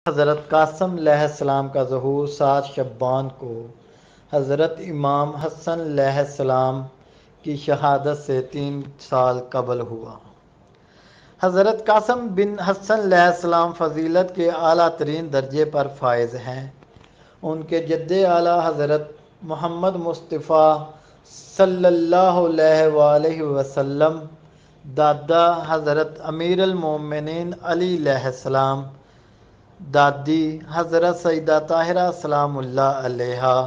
حضرت قاسم علیہ السلام کا ظہور 7 شعبان کو حضرت امام حسن علیہ السلام کی شہادت سے 3 سال قبل ہوا۔ حضرت قاسم بن حسن علیہ السلام فضیلت کے اعلیٰ ترین درجے پر فائز ہیں۔ ان کے جد اعلیٰ حضرت محمد مصطفیٰ صلی اللہ علیہ وآلہ وسلم، دادا حضرت امیر المومنین علی علیہ السلام، دادی حضرت سیدہ طاہرہ سلام اللہ علیہا،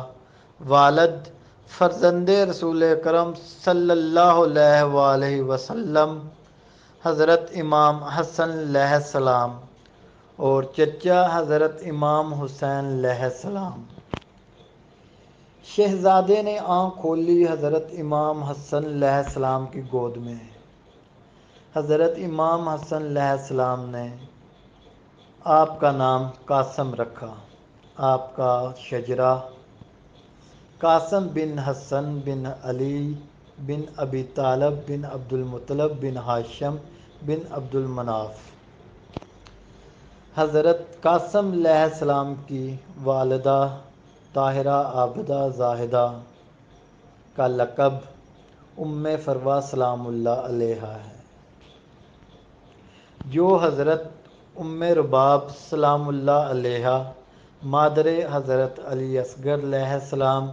والد فرزند رسول اکرم صلی اللہ علیہ وآلہ وسلم حضرت امام حسن علیہ السلام، اور چچا حضرت امام حسین علیہ السلام۔ شہزادے نے آنکھ کھولی حضرت امام حسن علیہ السلام کی گود میں۔ حضرت امام حسن علیہ السلام نے آپ کا نام قاسم رکھا۔ آپ کا شجرہ قاسم بن حسن بن علی بن ابی طالب بن عبد المطلب بن ہاشم بن عبد المناف۔ حضرت قاسم علیہ السلام کی والدہ طاہرہ عابدہ زاہدہ کا لقب ام فروہ سلام اللہ علیہا ہے، جو حضرت ام رباب سلام اللہ علیہا، مادر حضرت علی اصغر علیہ السلام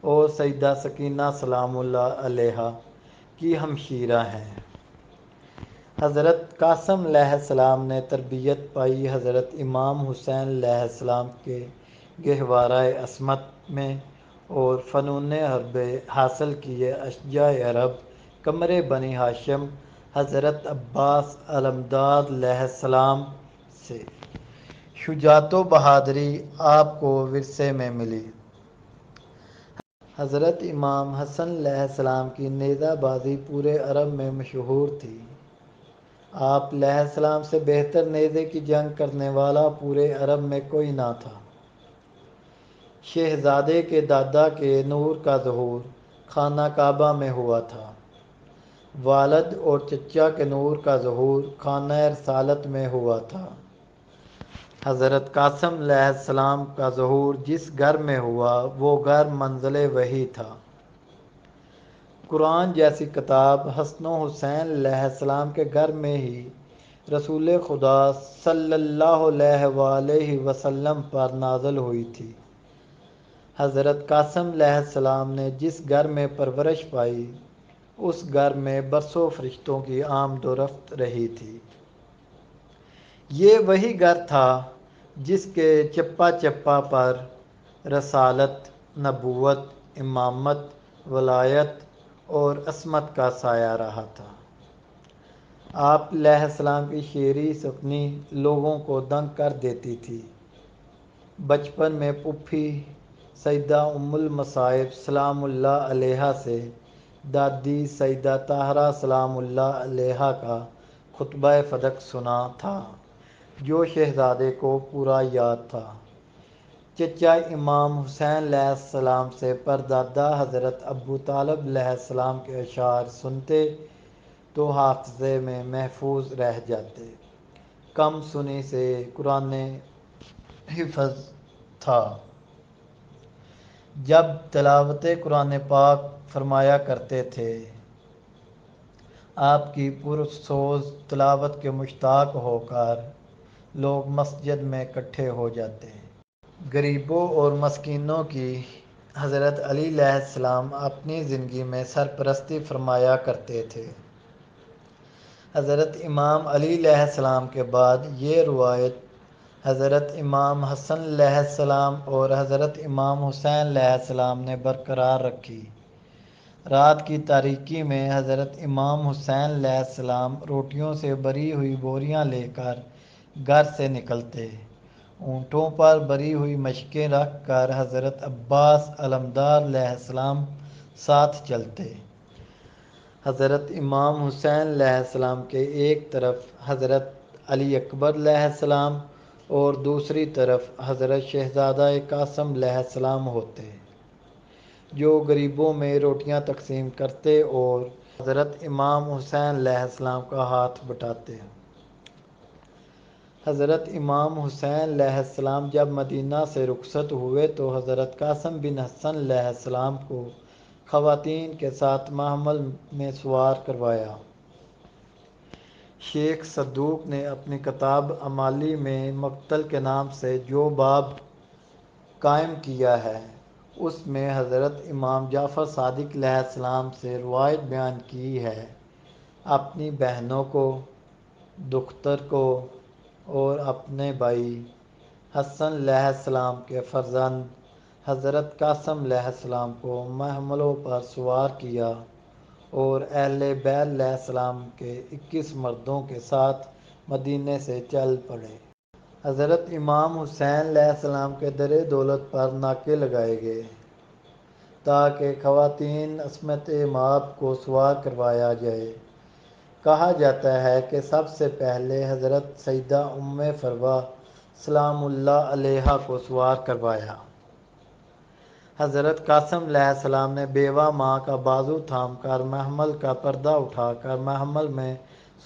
اور سیدہ سکینہ سلام اللہ علیہا کی ہمشیرہ ہیں۔ حضرت قاسم علیہ السلام نے تربیت پائی حضرت امام حسین علیہ السلام کے گہوارہ عصمت میں، اور فنون حرب حاصل کیے اشجاع عرب قمر بنی ہاشم حضرت عباس علمداد علیہ السلام سے۔ شجاعت و بہادری آپ کو ورثے میں ملی۔ حضرت امام حسن علیہ السلام کی نیزہ بازی پورے عرب میں مشہور تھی۔ آپ علیہ السلام سے بہتر نیزے کی جنگ کرنے والا پورے عرب میں کوئی نہ تھا۔ شہزادے کے دادا کے نور کا ظہور خانہ کعبہ میں ہوا تھا۔ والد اور چچا کے نور کا ظہور خانہ رسالت میں ہوا تھا۔ حضرت قاسم علیہ السلام کا ظہور جس گھر میں ہوا وہ گھر منزل وحی تھا۔ قرآن جیسی کتاب حسن و حسین علیہ السلام کے گھر میں ہی رسول خدا صلی اللہ علیہ وآلہ وسلم پر نازل ہوئی تھی۔ حضرت قاسم علیہ السلام نے جس گھر میں پرورش پائی اس گھر میں برسوں فرشتوں کی آمد و رفت رہی تھی۔ یہ وہی گھر تھا جس کے چپا چپا پر رسالت، نبوت، امامت، ولایت اور عصمت کا سایہ رہا تھا۔ آپ علیہ السلام کی شیریں سخنی لوگوں کو دنگ کر دیتی تھی۔ بچپن میں پھوپھی سیدہ ام المصائب سلام اللہ علیہا سے دادی سیدہ طاہرہ سلام اللہ علیہا کا خطبہ فدق سنا تھا، جو شہزادے کو پورا یاد تھا۔ چچا امام حسین علیہ السلام سے پردادا حضرت ابو طالب علیہ السلام کے اشعار سنتے تو حافظے میں محفوظ رہ جاتے۔ کم سنی سے قرآن حفظ تھا۔ جب تلاوت قرآن پاک فرمایا کرتے تھے، آپ کی پرسوز تلاوت کے مشتاق ہو کر لوگ مسجد میں اکٹھے ہو جاتے۔ غریبوں اور مسکینوں کی حضرت علی علیہ السلام اپنی زندگی میں سرپرستی فرمایا کرتے تھے۔ حضرت امام علی علیہ السلام کے بعد یہ روایت حضرت امام حسن علیہ السلام اور حضرت امام حسین علیہ السلام نے برقرار رکھی۔ رات کی تاریکی میں حضرت امام حسین علیہ السلام روٹیوں سے بھری ہوئی بوریاں لے کر گھر سے نکلتے، اونٹوں پر بھری ہوئی مشکیں رکھ کر حضرت عباس علمدار علیہ السلام ساتھ چلتے۔ حضرت امام حسین علیہ السلام کے ایک طرف حضرت علی اکبر علیہ السلام اور دوسری طرف حضرت شہزادہ قاسم علیہ السلام ہوتے، جو غریبوں میں روٹیاں تقسیم کرتے اور حضرت امام حسین علیہ السلام کا ہاتھ بٹاتے۔ حضرت امام حسین علیہ السلام جب مدینہ سے رخصت ہوئے تو حضرت قاسم بن حسن علیہ السلام کو خواتین کے ساتھ محمل میں سوار کروایا۔ شیخ صدوق نے اپنی کتاب امالی میں مقتل کے نام سے جو باب قائم کیا ہے اس میں حضرت امام جعفر صادق علیہ السلام سے روایت بیان کی ہے، اپنی بہنوں کو، دختر کو اور اپنے بھائی حسن علیہ السلام کے فرزند حضرت قاسم علیہ السلام کو محملوں پر سوار کیا اور اہل بیت علیہ السلام کے 21 مردوں کے ساتھ مدینے سے چل پڑے۔ حضرت امام حسین علیہ السلام کے در دولت پر ناکے لگائے گئے تاکہ خواتین عصمت مآب کو سوار کروایا جائے۔ کہا جاتا ہے کہ سب سے پہلے حضرت سیدہ ام فروہ سلام اللہ علیہا کو سوار کروایا۔ حضرت قاسم علیہ السلام نے بیوہ ماں کا بازو تھام کر محمل کا پردہ اٹھا کر محمل میں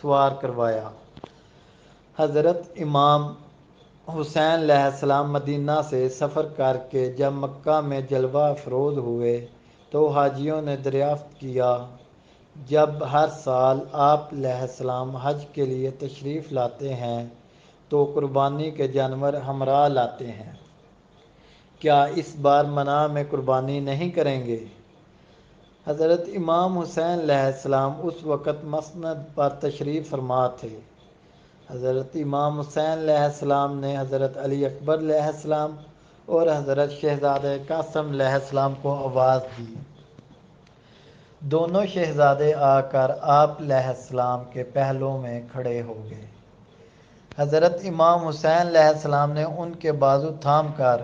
سوار کروایا۔ حضرت امام حسین علیہ السلام مدینہ سے سفر کر کے جب مکہ میں جلوہ افروز ہوئے تو حاجیوں نے دریافت کیا جب ہر سال آپ علیہ السلام حج کے لیے تشریف لاتے ہیں تو قربانی کے جانور ہمراہ لاتے ہیں، کیا اس بار منی میں قربانی نہیں کریں گے؟ حضرت امام حسین علیہ السلام اس وقت مسند پر تشریف فرما تھے۔ حضرت امام حسین علیہ السلام نے حضرت علی اکبر علیہ السلام اور حضرت شہزادہ قاسم علیہ السلام کو آواز دی۔ دونوں شہزادے آ کر آپ علیہ السلام کے پہلو میں کھڑے ہو گئے۔ حضرت امام حسین علیہ السلام نے ان کے بازو تھام کر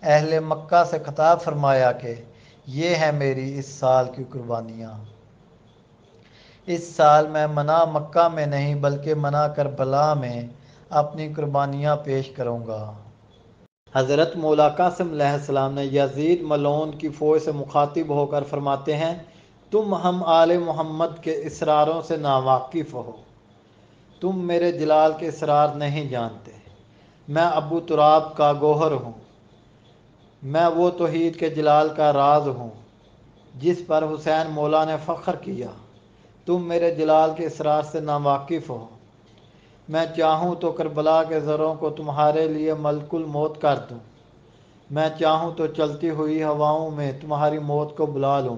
اہل مکہ سے خطاب فرمایا کہ یہ ہیں میری اس سال کی قربانیاں۔ اس سال میں منی مکہ میں نہیں بلکہ منی کربلا میں اپنی قربانیاں پیش کروں گا۔ حضرت مولا قاسم علیہ السلام نے یزید ملعون کی فوج سے مخاطب ہو کر فرماتے ہیں، تم ہم آل محمد کے اسراروں سے ناواقف ہو، تم میرے جلال کے اسرار نہیں جانتے۔ میں ابو تراب کا گوہر ہوں، میں وہ توحید کے جلال کا راز ہوں جس پر حسین مولا نے فخر کیا۔ تم میرے جلال کے اسرار سے ناواقف ہو۔ میں چاہوں تو کربلا کے زروں کو تمہارے لیے ملک الموت کر دوں، میں چاہوں تو چلتی ہوئی ہواؤں میں تمہاری موت کو بلا لوں۔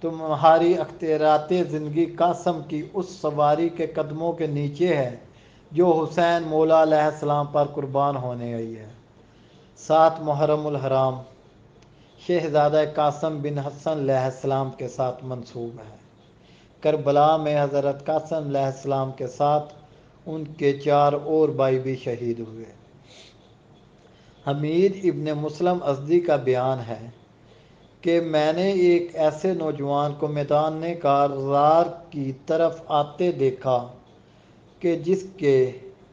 تمہاری اختیارات زندگی قاسم کی اس سواری کے قدموں کے نیچے ہے جو حسین مولا علیہ السلام پر قربان ہونے آئی ہے۔ 7 محرم الحرام شہزادہ قاسم بن حسن علیہ السلام کے ساتھ منسوب ہے۔ کربلا میں حضرت قاسم علیہ السلام کے ساتھ ان کے 4 اور بھائی بھی شہید ہوئے۔ حمید ابن مسلم ازدی کا بیان ہے کہ میں نے ایک ایسے نوجوان کو میدان کارزار کی طرف آتے دیکھا کہ جس کے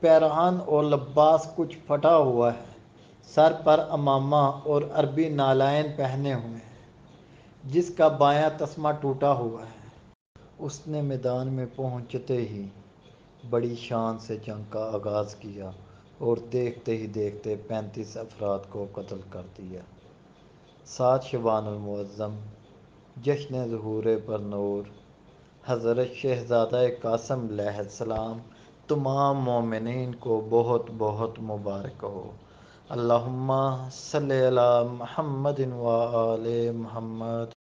پیراہن اور لباس کچھ پھٹا ہوا ہے، سر پر عمامہ اور عربی نعلین پہنے ہوئے ہیں، جس کا بایاں تسمہ ٹوٹا ہوا ہے۔ اس نے میدان میں پہنچتے ہی بڑی شان سے جنگ کا آغاز کیا اور دیکھتے ہی دیکھتے 35 افراد کو قتل کر دیا۔ 7 شعبان المعظم جشن ظہور پر نور حضرت شہزادہ قاسم علیہ السلام تمام مومنین کو بہت بہت مبارک ہو۔ اللہم صلی علی محمد و آل محمد۔